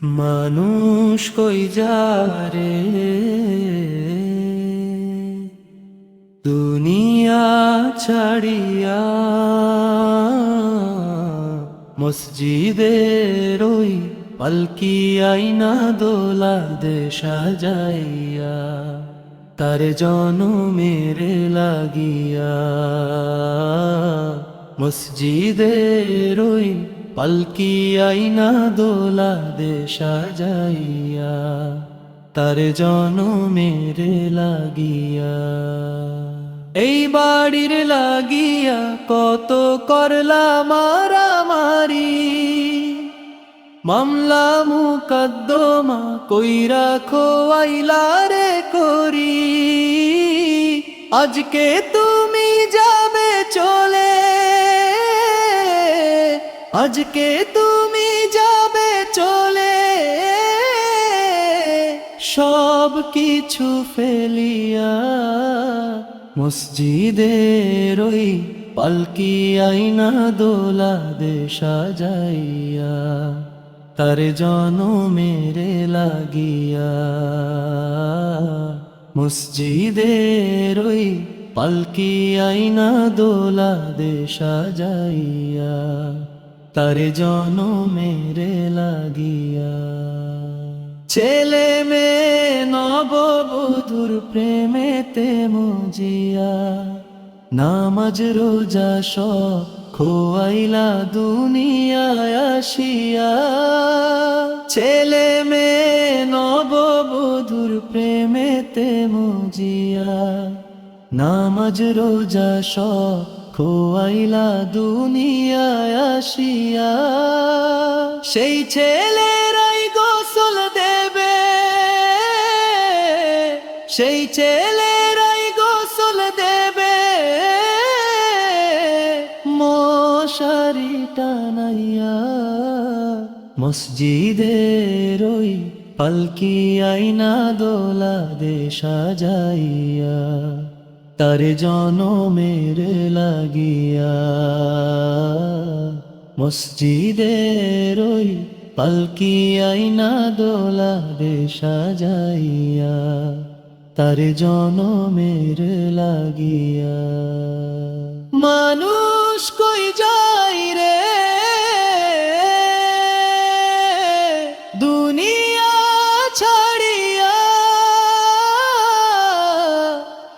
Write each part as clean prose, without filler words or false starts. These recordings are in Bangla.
মানুষ কই যারে দুনিয়া ছাড়িয়া, মসজিদের ওই পালকি আইনা দোলা দে সাজাইয়া, তার জনমের লাগিয়া। মসজিদের ওই পালকি আইনা দোলা দে সাজাইয়া, তার জনমের লাগিয়া। এই বাড়ির লাগিয়া কত করলা মারামারি, মামলা মুকদ্দমা কইরা খোয়াইলা রে করি। আজকে তুমি যাবে চলে, আজকে তুমি যাবে চলে, সব কিছু ফেলিয়া। মসজিদের ওই পালকি আইনা দোলা দে সাজাইয়া, তার জনমের লাগিয়া। মসজিদের ওই পালকি আইনা দোলা দে সাজাইয়া, তার জনমের লাগিয়া। ছেলে মেয়ে নববধূর প্রেমেতে মজিয়া, নামাজ রোজা সব খোয়াইলা দুনিয়ায় আসিয়া। ছেলে মেয়ে নববধূর প্রেমেতে মজিয়া, নামাজ রোজা সব খোয়াইলা দুনিয়ায় আসিয়া। সেই ছেলেরাই গোসল দেবে, সেই ছেলেরাই গোসল দেবে, মশারি টানাইয়া। মসজিদের ওই পালকি আইনা দোলা দে সাজাইয়া, তার জনমের লাগিয়া। মসজিদের ওই পালকি আইনা দোলা দে সাজাইয়া, তার জনমের লাগিয়া। মানুষ কই যাই রে দুনিয়া ছাড়িয়া,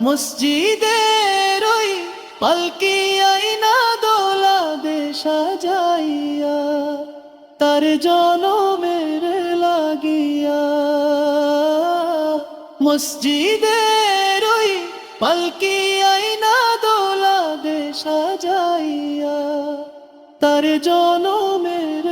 মসজিদের ওই পালকি আইনা দোলা দে সাজাইয়া, তার জনমের লাগিয়া। মসজিদের ওই পালকি আইনা দোলা দে সাজাইয়া, তার জনমের